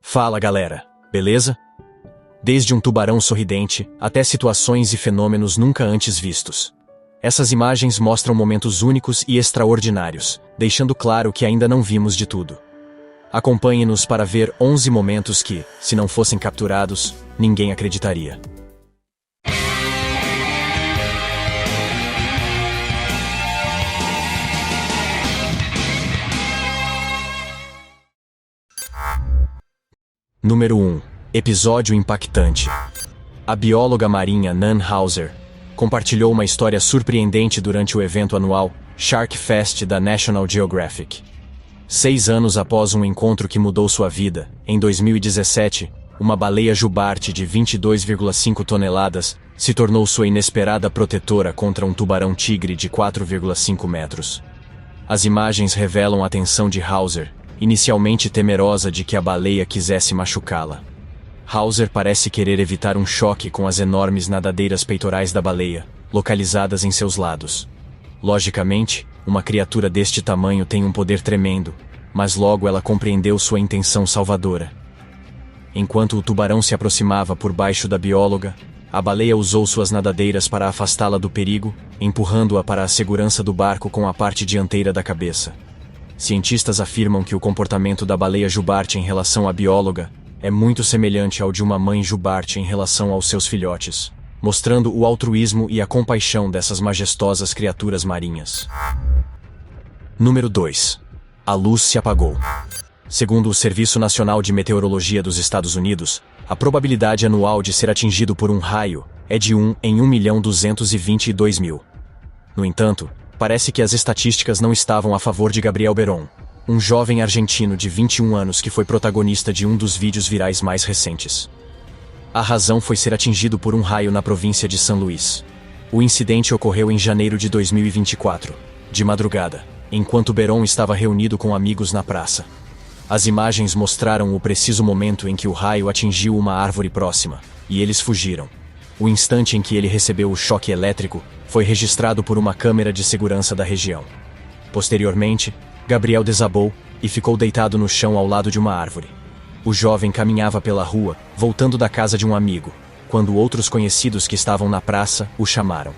Fala galera, beleza? Desde um tubarão sorridente, até situações e fenômenos nunca antes vistos. Essas imagens mostram momentos únicos e extraordinários, deixando claro que ainda não vimos de tudo. Acompanhe-nos para ver 11 momentos que, se não fossem capturados, ninguém acreditaria. Número 1. Episódio impactante. A bióloga marinha Nan Hauser compartilhou uma história surpreendente durante o evento anual Shark Fest da National Geographic. 6 anos após um encontro que mudou sua vida, em 2017, uma baleia jubarte de 22,5 toneladas se tornou sua inesperada protetora contra um tubarão-tigre de 4,5 metros. As imagens revelam a atenção de Hauser, inicialmente temerosa de que a baleia quisesse machucá-la. Hauser parece querer evitar um choque com as enormes nadadeiras peitorais da baleia, localizadas em seus lados. Logicamente, uma criatura deste tamanho tem um poder tremendo, mas logo ela compreendeu sua intenção salvadora. Enquanto o tubarão se aproximava por baixo da bióloga, a baleia usou suas nadadeiras para afastá-la do perigo, empurrando-a para a segurança do barco com a parte dianteira da cabeça. Cientistas afirmam que o comportamento da baleia jubarte em relação à bióloga é muito semelhante ao de uma mãe jubarte em relação aos seus filhotes, mostrando o altruísmo e a compaixão dessas majestosas criaturas marinhas. Número 2. A luz se apagou. Segundo o Serviço Nacional de Meteorologia dos Estados Unidos, a probabilidade anual de ser atingido por um raio é de 1 em 1.222.000. No entanto, parece que as estatísticas não estavam a favor de Gabriel Beron, um jovem argentino de 21 anos que foi protagonista de um dos vídeos virais mais recentes. A razão foi ser atingido por um raio na província de São Luís. O incidente ocorreu em janeiro de 2024, de madrugada, enquanto Beron estava reunido com amigos na praça. As imagens mostraram o preciso momento em que o raio atingiu uma árvore próxima, e eles fugiram. O instante em que ele recebeu o choque elétrico foi registrado por uma câmera de segurança da região. Posteriormente, Gabriel desabou e ficou deitado no chão ao lado de uma árvore. O jovem caminhava pela rua, voltando da casa de um amigo, quando outros conhecidos que estavam na praça o chamaram.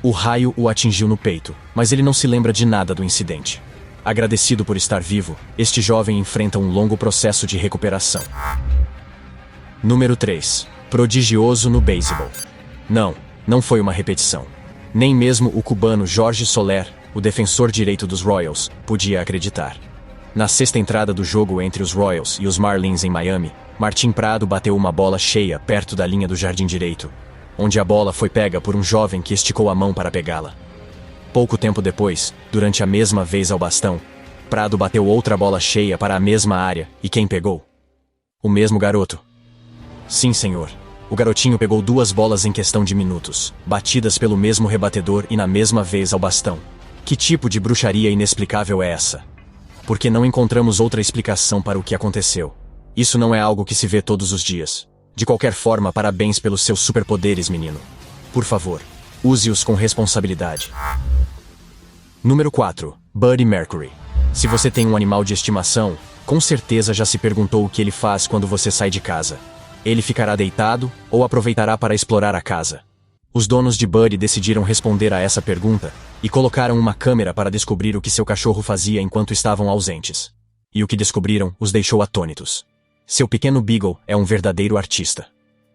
O raio o atingiu no peito, mas ele não se lembra de nada do incidente. Agradecido por estar vivo, este jovem enfrenta um longo processo de recuperação. Número 3. Prodigioso no beisebol. Não foi uma repetição. Nem mesmo o cubano Jorge Soler, o defensor direito dos Royals, podia acreditar. Na sexta entrada do jogo entre os Royals e os Marlins em Miami, Martim Prado bateu uma bola cheia perto da linha do jardim direito, onde a bola foi pega por um jovem que esticou a mão para pegá-la. Pouco tempo depois, durante a mesma vez ao bastão, Prado bateu outra bola cheia para a mesma área, e quem pegou? O mesmo garoto. Sim, senhor. O garotinho pegou 2 bolas em questão de minutos, batidas pelo mesmo rebatedor e na mesma vez ao bastão. Que tipo de bruxaria inexplicável é essa? Porque não encontramos outra explicação para o que aconteceu. Isso não é algo que se vê todos os dias. De qualquer forma, parabéns pelos seus superpoderes, menino. Por favor, use-os com responsabilidade. Número 4. Buddy Mercury. Se você tem um animal de estimação, com certeza já se perguntou o que ele faz quando você sai de casa. Ele ficará deitado ou aproveitará para explorar a casa? Os donos de Buddy decidiram responder a essa pergunta e colocaram uma câmera para descobrir o que seu cachorro fazia enquanto estavam ausentes. E o que descobriram os deixou atônitos. Seu pequeno Beagle é um verdadeiro artista.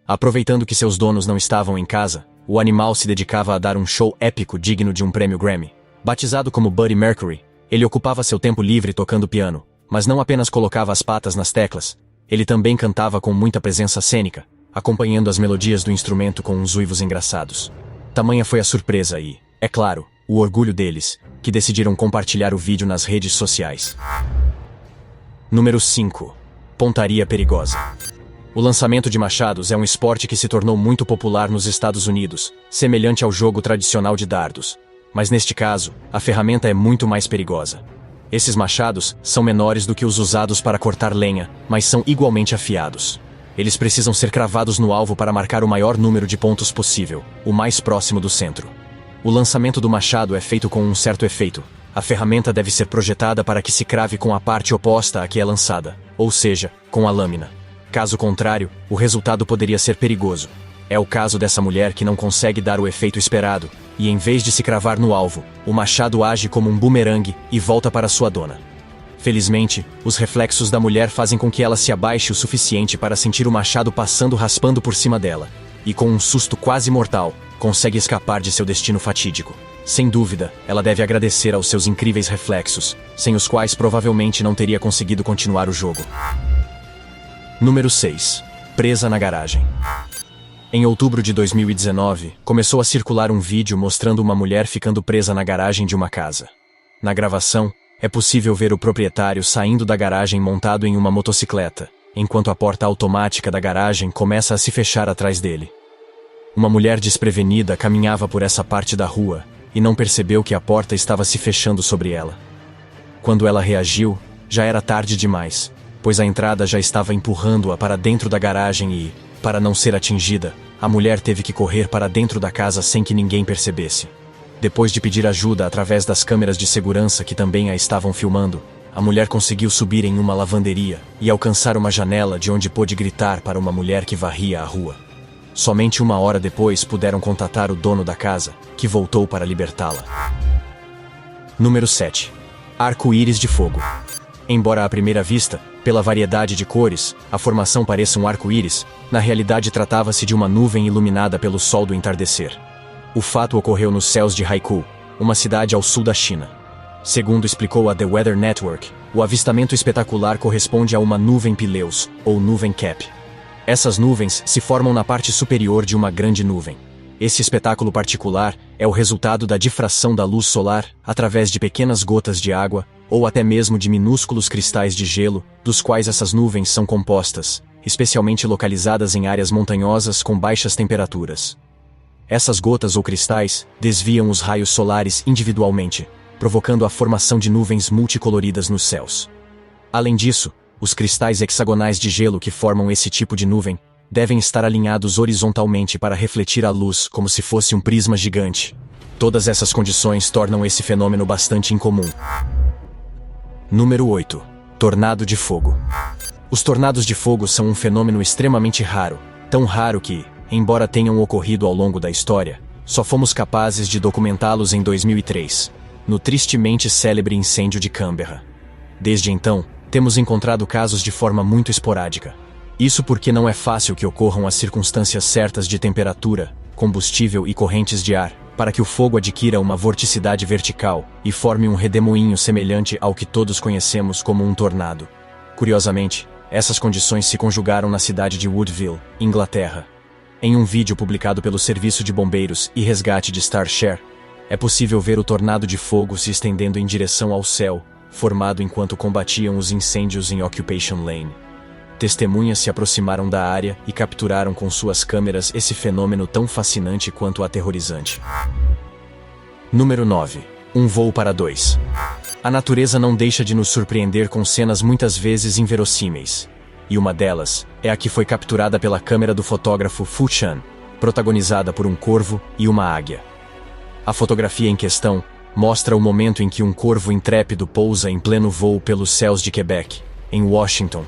Aproveitando que seus donos não estavam em casa, o animal se dedicava a dar um show épico digno de um prêmio Grammy. Batizado como Buddy Mercury, ele ocupava seu tempo livre tocando piano, mas não apenas colocava as patas nas teclas, ele também cantava com muita presença cênica, acompanhando as melodias do instrumento com uns uivos engraçados. Tamanha foi a surpresa e, é claro, o orgulho deles, que decidiram compartilhar o vídeo nas redes sociais. Número 5. Pontaria perigosa. O lançamento de machados é um esporte que se tornou muito popular nos Estados Unidos, semelhante ao jogo tradicional de dardos. Mas neste caso, a ferramenta é muito mais perigosa. Esses machados são menores do que os usados para cortar lenha, mas são igualmente afiados. Eles precisam ser cravados no alvo para marcar o maior número de pontos possível, o mais próximo do centro. O lançamento do machado é feito com um certo efeito. A ferramenta deve ser projetada para que se crave com a parte oposta à que é lançada, ou seja, com a lâmina. Caso contrário, o resultado poderia ser perigoso. É o caso dessa mulher que não consegue dar o efeito esperado, e em vez de se cravar no alvo, o machado age como um bumerangue e volta para sua dona. Felizmente, os reflexos da mulher fazem com que ela se abaixe o suficiente para sentir o machado passando raspando por cima dela, e com um susto quase mortal, consegue escapar de seu destino fatídico. Sem dúvida, ela deve agradecer aos seus incríveis reflexos, sem os quais provavelmente não teria conseguido continuar o jogo. Número 6. Presa na garagem. Em outubro de 2019, começou a circular um vídeo mostrando uma mulher ficando presa na garagem de uma casa. Na gravação, é possível ver o proprietário saindo da garagem montado em uma motocicleta, enquanto a porta automática da garagem começa a se fechar atrás dele. Uma mulher desprevenida caminhava por essa parte da rua e não percebeu que a porta estava se fechando sobre ela. Quando ela reagiu, já era tarde demais, pois a entrada já estava empurrando-a para dentro da garagem e, para não ser atingida, a mulher teve que correr para dentro da casa sem que ninguém percebesse. Depois de pedir ajuda através das câmeras de segurança que também a estavam filmando, a mulher conseguiu subir em uma lavanderia e alcançar uma janela de onde pôde gritar para uma mulher que varria a rua. Somente 1 hora depois puderam contatar o dono da casa, que voltou para libertá-la. Número 7. Arco-íris de fogo. Embora à primeira vista, pela variedade de cores, a formação pareça um arco-íris, na realidade tratava-se de uma nuvem iluminada pelo sol do entardecer. O fato ocorreu nos céus de Haikou, uma cidade ao sul da China. Segundo explicou a The Weather Network, o avistamento espetacular corresponde a uma nuvem pileus, ou nuvem cap. Essas nuvens se formam na parte superior de uma grande nuvem. Esse espetáculo particular é o resultado da difração da luz solar através de pequenas gotas de água, ou até mesmo de minúsculos cristais de gelo, dos quais essas nuvens são compostas, especialmente localizadas em áreas montanhosas com baixas temperaturas. Essas gotas ou cristais desviam os raios solares individualmente, provocando a formação de nuvens multicoloridas nos céus. Além disso, os cristais hexagonais de gelo que formam esse tipo de nuvem devem estar alinhados horizontalmente para refletir a luz como se fosse um prisma gigante. Todas essas condições tornam esse fenômeno bastante incomum. Número 8. Tornado de fogo. Os tornados de fogo são um fenômeno extremamente raro, tão raro que, embora tenham ocorrido ao longo da história, só fomos capazes de documentá-los em 2003, no tristemente célebre incêndio de Canberra. Desde então, temos encontrado casos de forma muito esporádica. Isso porque não é fácil que ocorram as circunstâncias certas de temperatura, combustível e correntes de ar, para que o fogo adquira uma vorticidade vertical e forme um redemoinho semelhante ao que todos conhecemos como um tornado. Curiosamente, essas condições se conjugaram na cidade de Woodville, Inglaterra. Em um vídeo publicado pelo Serviço de Bombeiros e Resgate de Starshare, é possível ver o tornado de fogo se estendendo em direção ao céu, formado enquanto combatiam os incêndios em Occupation Lane. Testemunhas se aproximaram da área e capturaram com suas câmeras esse fenômeno tão fascinante quanto aterrorizante. Número 9. Um voo para dois. A natureza não deixa de nos surpreender com cenas muitas vezes inverossímeis. E uma delas é a que foi capturada pela câmera do fotógrafo Fu Chan, protagonizada por um corvo e uma águia. A fotografia em questão mostra o momento em que um corvo intrépido pousa em pleno voo pelos céus de Quebec, em Washington,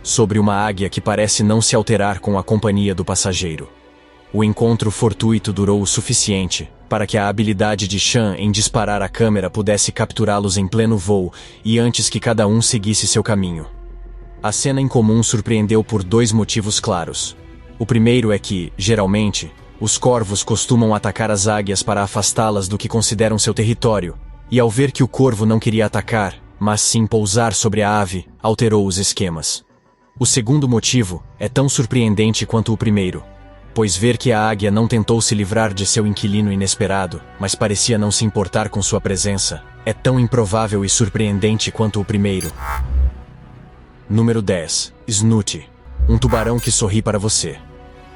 sobre uma águia que parece não se alterar com a companhia do passageiro. O encontro fortuito durou o suficiente para que a habilidade de Chan em disparar a câmera pudesse capturá-los em pleno voo e antes que cada um seguisse seu caminho. A cena em comum surpreendeu por 2 motivos claros. O primeiro é que, geralmente, os corvos costumam atacar as águias para afastá-las do que consideram seu território, e ao ver que o corvo não queria atacar, mas sim pousar sobre a ave, alterou os esquemas. O segundo motivo é tão surpreendente quanto o primeiro, pois ver que a águia não tentou se livrar de seu inquilino inesperado, mas parecia não se importar com sua presença, é tão improvável e surpreendente quanto o primeiro. Número 10. Snooty. Um tubarão que sorri para você.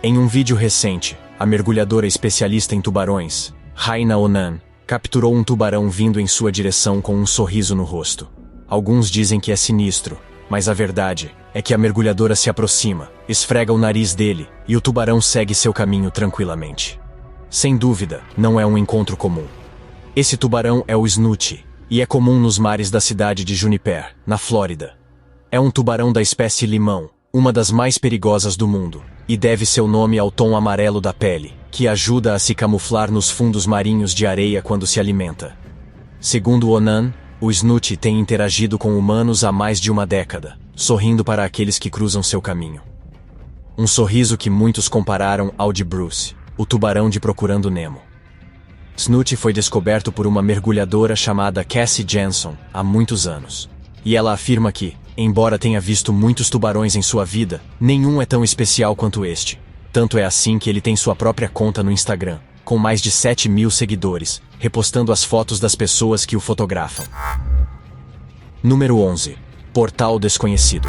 Em um vídeo recente, a mergulhadora especialista em tubarões, Raina Onan, capturou um tubarão vindo em sua direção com um sorriso no rosto. Alguns dizem que é sinistro, mas a verdade é que a mergulhadora se aproxima, esfrega o nariz dele e o tubarão segue seu caminho tranquilamente. Sem dúvida, não é um encontro comum. Esse tubarão é o Snooty, e é comum nos mares da cidade de Juniper, na Flórida. É um tubarão da espécie limão, uma das mais perigosas do mundo, e deve seu nome ao tom amarelo da pele, que ajuda a se camuflar nos fundos marinhos de areia quando se alimenta. Segundo Onan, o Snoot tem interagido com humanos há mais de uma década, sorrindo para aqueles que cruzam seu caminho. Um sorriso que muitos compararam ao de Bruce, o tubarão de Procurando Nemo. Snoot foi descoberto por uma mergulhadora chamada Cassie Jenson há muitos anos. E ela afirma que, embora tenha visto muitos tubarões em sua vida, nenhum é tão especial quanto este. Tanto é assim que ele tem sua própria conta no Instagram, com mais de 7.000 seguidores, repostando as fotos das pessoas que o fotografam. Número 11. Portal desconhecido.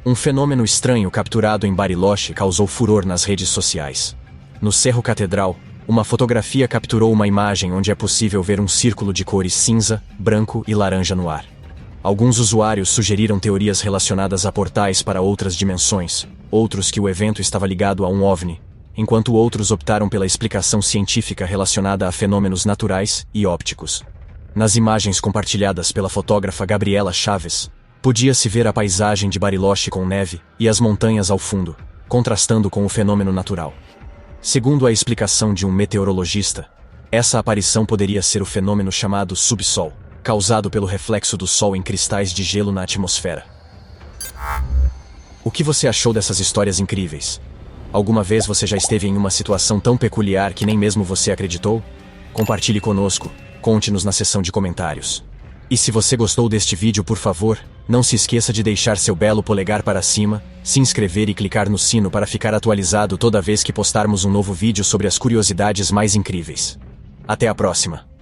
Um fenômeno estranho capturado em Bariloche causou furor nas redes sociais. No Cerro Catedral, uma fotografia capturou uma imagem onde é possível ver um círculo de cores cinza, branco e laranja no ar. Alguns usuários sugeriram teorias relacionadas a portais para outras dimensões, outros que o evento estava ligado a um OVNI, enquanto outros optaram pela explicação científica relacionada a fenômenos naturais e ópticos. Nas imagens compartilhadas pela fotógrafa Gabriela Chaves, podia-se ver a paisagem de Bariloche com neve e as montanhas ao fundo, contrastando com o fenômeno natural. Segundo a explicação de um meteorologista, essa aparição poderia ser o fenômeno chamado subsol, causado pelo reflexo do Sol em cristais de gelo na atmosfera. O que você achou dessas histórias incríveis? Alguma vez você já esteve em uma situação tão peculiar que nem mesmo você acreditou? Compartilhe conosco, conte-nos na seção de comentários. E se você gostou deste vídeo, por favor, não se esqueça de deixar seu belo polegar para cima, se inscrever e clicar no sino para ficar atualizado toda vez que postarmos um novo vídeo sobre as curiosidades mais incríveis. Até a próxima!